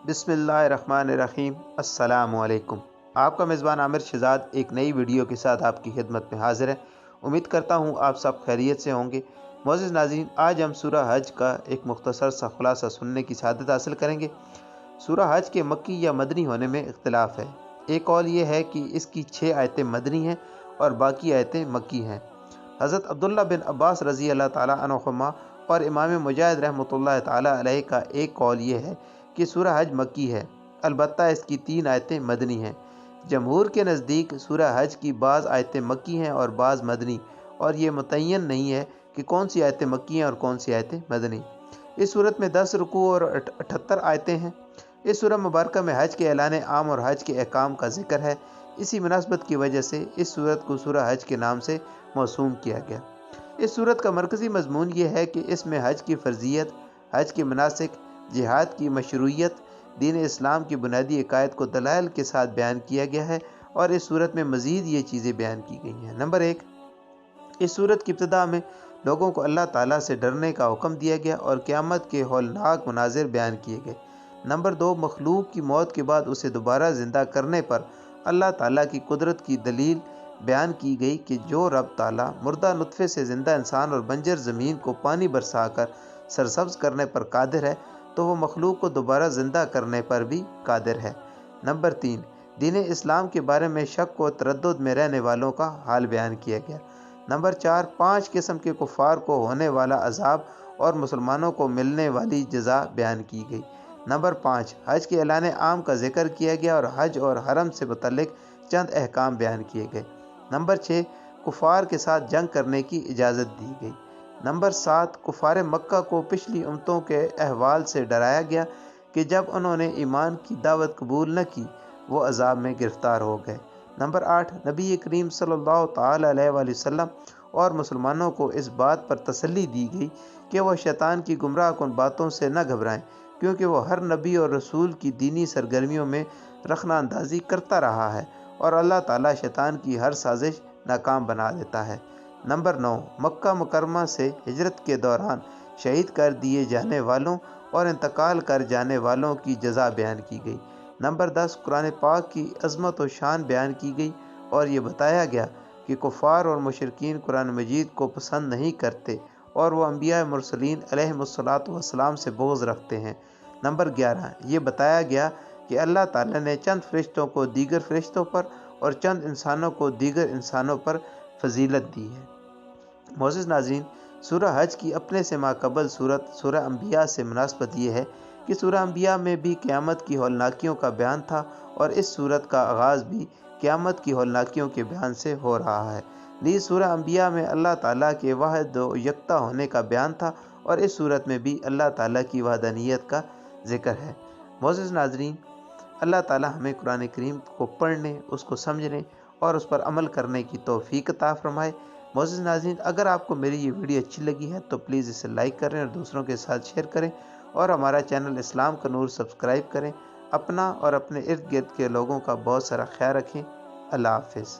بسم اللہ الرحمن الرحیم۔ السلام علیکم۔ آپ کا میزبان عامر شہزاد ایک نئی ویڈیو کے ساتھ آپ کی خدمت میں حاضر ہے۔ امید کرتا ہوں آپ سب خیریت سے ہوں گے۔ معزز ناظرین، آج ہم سورہ حج کا ایک مختصر سا خلاصہ سننے کی سعادت حاصل کریں گے۔ سورہ حج کے مکی یا مدنی ہونے میں اختلاف ہے۔ ایک قول یہ ہے کہ اس کی 6 آیتیں مدنی ہیں اور باقی آیتیں مکی ہیں۔ حضرت عبداللہ بن عباس رضی اللہ تعالیٰ عنہما اور امام مجاہد رحمۃ اللہ تعالیٰ علیہ کا ایک قول یہ ہے کہ سورہ حج مکی ہے، البتہ اس کی 3 آیتیں مدنی ہیں۔ جمہور کے نزدیک سورہ حج کی بعض آیتیں مکی ہیں اور بعض مدنی، اور یہ متعین نہیں ہے کہ کون سی آیتیں مکی ہیں اور کون سی آیتیں مدنی۔ اس صورت میں 10 رکوع اور 78 آیتیں ہیں۔ اس سورہ مبارکہ میں حج کے اعلان عام اور حج کے احکام کا ذکر ہے۔ اسی مناسبت کی وجہ سے اس سورت کو سورہ حج کے نام سے موسوم کیا گیا۔ اس سورت کا مرکزی مضمون یہ ہے کہ اس میں حج کی فرضیت، حج کے مناسک، جہاد کی مشروعیت، دین اسلام کی بنیادی عقائد کو دلائل کے ساتھ بیان کیا گیا ہے، اور اس سورت میں مزید یہ چیزیں بیان کی گئی ہیں۔ نمبر 1، اس سورت کی ابتدا میں لوگوں کو اللہ تعالیٰ سے ڈرنے کا حکم دیا گیا اور قیامت کے ہولناک مناظر بیان کیے گئے۔ نمبر 2، مخلوق کی موت کے بعد اسے دوبارہ زندہ کرنے پر اللہ تعالیٰ کی قدرت کی دلیل بیان کی گئی کہ جو رب تعالیٰ مردہ نطفے سے زندہ انسان اور بنجر زمین کو پانی برسا کر سرسبز کرنے پر قادر ہے، تو وہ مخلوق کو دوبارہ زندہ کرنے پر بھی قادر ہے۔ نمبر 3، دین اسلام کے بارے میں شک و تردد میں رہنے والوں کا حال بیان کیا گیا۔ نمبر 4، 5 قسم کے کفار کو ہونے والا عذاب اور مسلمانوں کو ملنے والی جزا بیان کی گئی۔ نمبر 5، حج کے اعلان عام کا ذکر کیا گیا اور حج اور حرم سے متعلق چند احکام بیان کیے گئے۔ نمبر 6، کفار کے ساتھ جنگ کرنے کی اجازت دی گئی۔ نمبر 7، کفار مکہ کو پچھلی امتوں کے احوال سے ڈرایا گیا کہ جب انہوں نے ایمان کی دعوت قبول نہ کی وہ عذاب میں گرفتار ہو گئے۔ نمبر 8، نبی کریم صلی اللہ تعالیٰ علیہ وآلہ وسلم اور مسلمانوں کو اس بات پر تسلی دی گئی کہ وہ شیطان کی گمراہ کن باتوں سے نہ گھبرائیں، کیونکہ وہ ہر نبی اور رسول کی دینی سرگرمیوں میں رخنہ اندازی کرتا رہا ہے اور اللہ تعالیٰ شیطان کی ہر سازش ناکام بنا دیتا ہے۔ نمبر 9، مکہ مکرمہ سے ہجرت کے دوران شہید کر دیے جانے والوں اور انتقال کر جانے والوں کی جزا بیان کی گئی۔ نمبر 10، قرآن پاک کی عظمت و شان بیان کی گئی اور یہ بتایا گیا کہ کفار اور مشرکین قرآن مجید کو پسند نہیں کرتے اور وہ انبیاء مرسلین علیہم الصلاۃ والسلام سے بغض رکھتے ہیں۔ نمبر 11، یہ بتایا گیا کہ اللہ تعالیٰ نے چند فرشتوں کو دیگر فرشتوں پر اور چند انسانوں کو دیگر انسانوں پر فضیلت دی ہے۔ معزز ناظرین، سورہ حج کی اپنے سے ماقبل صورت سورہ انبیاء سے مناسبت یہ ہے کہ سورہ انبیاء میں بھی قیامت کی ہولناکیوں کا بیان تھا اور اس سورت کا آغاز بھی قیامت کی ہولناکیوں کے بیان سے ہو رہا ہے۔ نیز سورہ انبیاء میں اللہ تعالیٰ کے واحد و یکتا ہونے کا بیان تھا اور اس سورت میں بھی اللہ تعالیٰ کی وحدانیت کا ذکر ہے۔ معزز ناظرین، اللہ تعالیٰ ہمیں قرآن کریم کو پڑھنے، اس کو سمجھنے اور اس پر عمل کرنے کی توفیق عطا فرمائے۔ معزز ناظرین، اگر آپ کو میری یہ ویڈیو اچھی لگی ہے تو پلیز اسے لائک کریں اور دوسروں کے ساتھ شیئر کریں، اور ہمارا چینل اسلام کا نور سبسکرائب کریں۔ اپنا اور اپنے ارد گرد کے لوگوں کا بہت سارا خیال رکھیں۔ اللہ حافظ۔